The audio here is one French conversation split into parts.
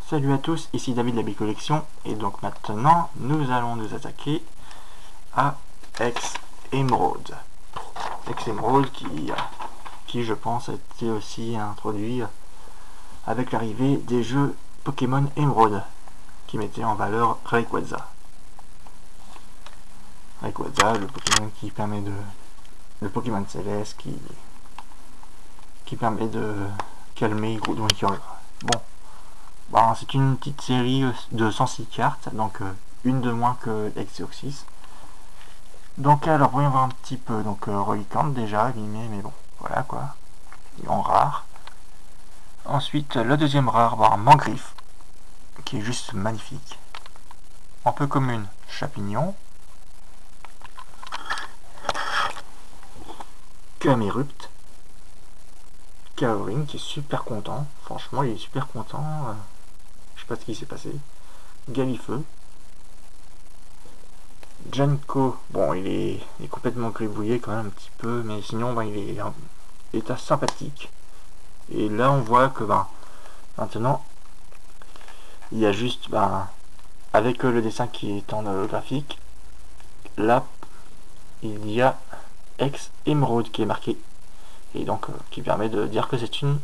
Salut à tous, ici David de la Bicollection, et donc maintenant nous allons nous attaquer à Ex-Emerald. Ex-Emerald qui je pense a été aussi introduit avec l'arrivée des jeux Pokémon Emerald qui mettaient en valeur Rayquaza. Rayquaza, le Pokémon qui permet de... le Pokémon céleste qui permet de calmer Groudon et Kyogre. Bon. Bon, c'est une petite série de 106 cartes, donc une de moins que Exeoxys. Donc alors, voyons voir un petit peu. Donc Reliquante déjà, abîmé, mais bon, voilà quoi. En rare. Ensuite, le deuxième rare, bah, Mangriffe, qui est juste magnifique. En peu commune, Chapignon. Camerupt. Kaoring, qui est super content. Franchement, il est super content. Je sais pas ce qui s'est passé. Galifeu. Janko, bon, il est complètement gribouillé quand même un petit peu, mais sinon, ben, il est assez sympathique. Et là, on voit que maintenant, il y a juste, avec le dessin qui est en holographique, là, il y a Ex-Emerald qui est marqué. Et donc, qui permet de dire que c'est une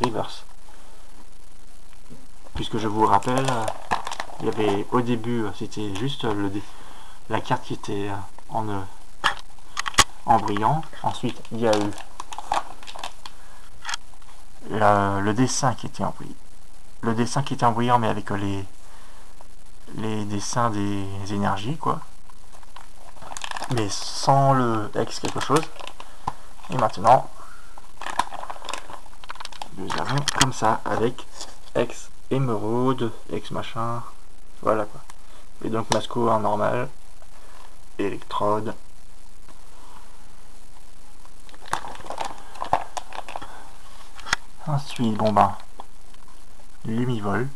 reverse. Puisque je vous rappelle, il y avait au début, c'était juste la carte qui était en brillant. Ensuite, il y a eu le dessin qui était en brillant. Le dessin qui était en brillant, mais avec les dessins des énergies, quoi. Mais sans le X quelque chose. Et maintenant, nous avons comme ça, avec X Emerald, X machin. Voilà quoi. Et donc Masco en normal. Électrode. Ensuite, bon Lumivol.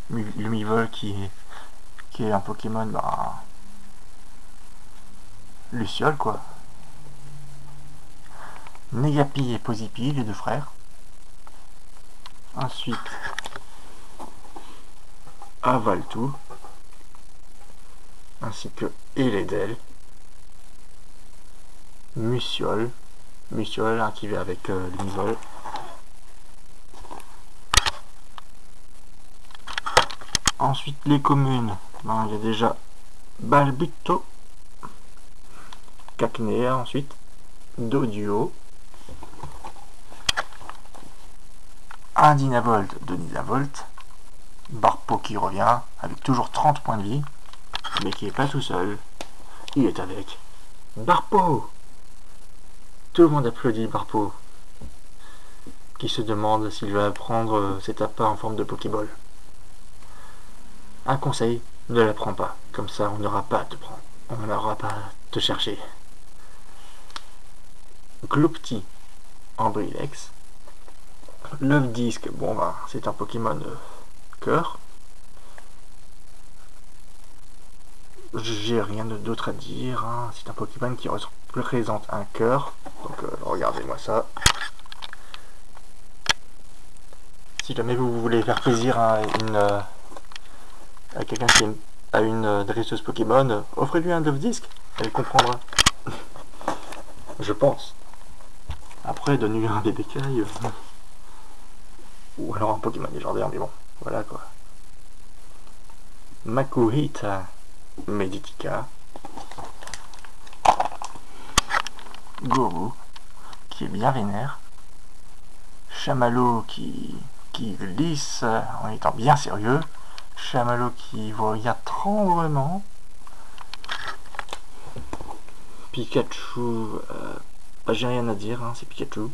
Lumivol qui est un Pokémon, Luciole quoi. Negapi et Posipi, les deux frères. Ensuite, Avaltou. Ainsi que Eledel. Musiole. Musiole qui va avec Lumivol. Ensuite, les communes. Il y a déjà Balbuto. Cacnea ensuite. Doduo. Un Dynavolt de Dynavolt. Barpo qui revient avec toujours 30 points de vie. Mais qui est pas tout seul. Il est avec Barpo. Tout le monde applaudit Barpo. Qui se demande s'il va prendre cet appât en forme de Pokéball. Un conseil, ne la prends pas. Comme ça, on n'aura pas à te prendre. On n'aura pas à te chercher. Gloupti en Brilex. Love Disc, c'est un Pokémon cœur. J'ai rien d'autre à dire. C'est un Pokémon qui représente un cœur. Donc regardez-moi ça. Si jamais vous voulez faire plaisir à quelqu'un qui a une dresseuse Pokémon, offrez-lui un Love Disc. Elle comprendra. Je pense. Après, donne-lui un bébé caille. Ou alors un Pokémon légendaire, mais bon, voilà quoi. Makuhita Meditica. Goru, qui est bien vénère. Chamallow qui glisse en étant bien sérieux. Chamallow qui vous regarde tendrement. Pikachu, j'ai rien à dire, c'est Pikachu.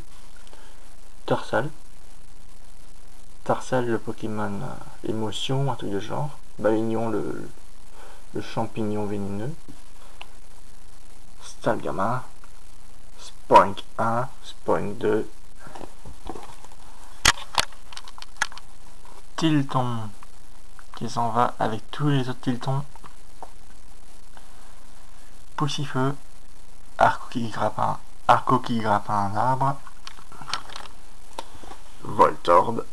Tarsal. Tarsal, le Pokémon émotion, un truc de genre. Balignon, le champignon vénéneux. Stalgama. Spoink 1, Spoink 2. Tilton, qui s'en va avec tous les autres Tiltons. Poussifeu. Arco qui grappe un arbre. Voltorb.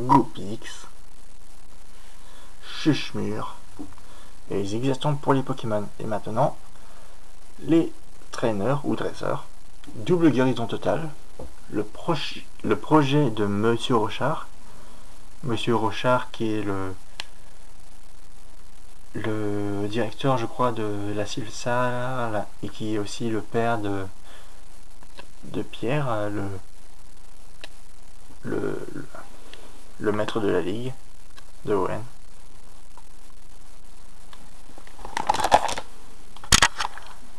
Goopix, Chuchmure et Zigzastompes pour les Pokémon. Et maintenant, les traîneurs ou dresseurs, double guérison totale, le projet de Monsieur Rochard. Monsieur Rochard qui est le directeur, je crois, de la Silsa et qui est aussi le père de Pierre, le maître de la ligue de Hoenn.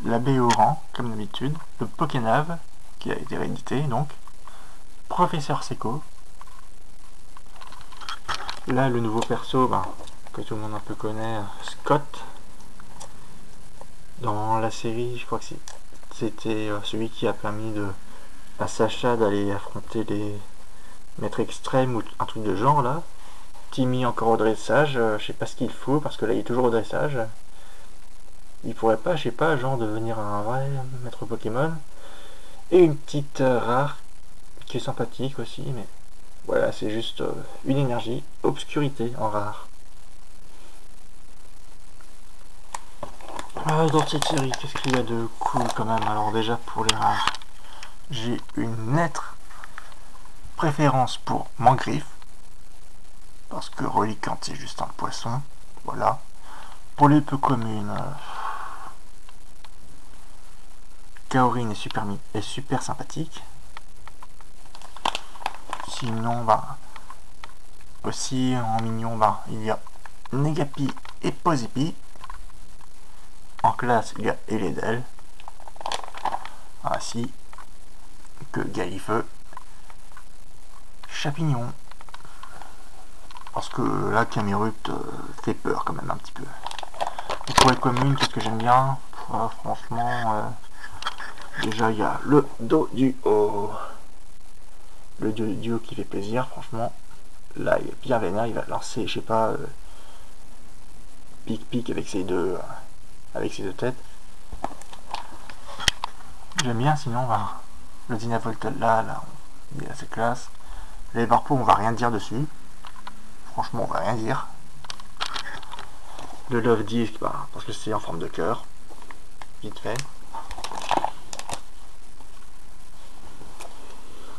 L'abbé Oran, comme d'habitude, le Pokénave, qui a été réédité donc, Professeur Seco. Là, le nouveau perso, que tout le monde un peu connaît, Scott. Dans la série, je crois que c'était celui qui a permis à Sacha d'aller affronter les maîtres extrêmes ou un truc de genre là. Timmy encore au dressage, je sais pas ce qu'il faut parce que là il est toujours au dressage. Il pourrait pas, je sais pas, genre devenir un vrai maître Pokémon. Et une petite rare qui est sympathique aussi, mais voilà, c'est juste une énergie, obscurité en rare. Dans cette série, qu'est-ce qu'il y a de cool quand même? Alors déjà pour les rares, j'ai une nette préférence pour Mangriffe, parce que Reliquant c'est juste un poisson, voilà. Pour les peu communes, Kaorin est super sympathique. Sinon, aussi en mignon, il y a Negapi et Posipi. En classe, il y a Eledel, ainsi que Galifeu, Chapignon. Parce que là, Camerupt fait peur quand même un petit peu. Et pour les communes, qu'est-ce que j'aime bien? Franchement, déjà il y a le Doduo. Le Doduo qui fait plaisir, franchement. Là, il est bien vénère, il va lancer, je sais pas, pic avec ses deux têtes. J'aime bien, sinon, le Dynavolt là, il est assez classe. Les Varpo, on va rien dire dessus. Franchement, on va rien dire. Le Love Disc, parce que c'est en forme de cœur. Vite fait.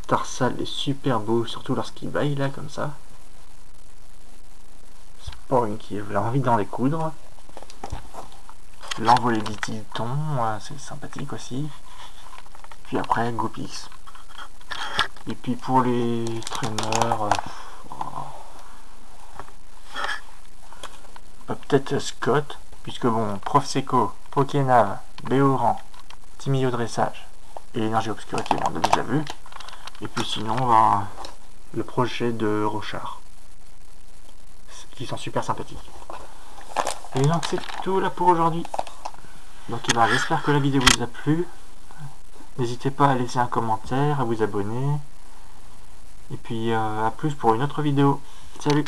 Tarsal est super beau, surtout lorsqu'il baille là, comme ça. Sporring qui a envie d'en les coudre. L'envolée d'Ititon, c'est sympathique aussi. Puis après, Goopix. Et puis pour les traîneurs, peut-être Scott, puisque bon, Prof Seco, Pokénave, Béoran, Timmy au dressage et l'énergie obscurité, on a déjà vu. Et puis sinon, le projet de Rochard, qui sont super sympathiques. Et donc c'est tout là pour aujourd'hui. Donc j'espère que la vidéo vous a plu. N'hésitez pas à laisser un commentaire, à vous abonner. Et puis à plus pour une autre vidéo. Salut!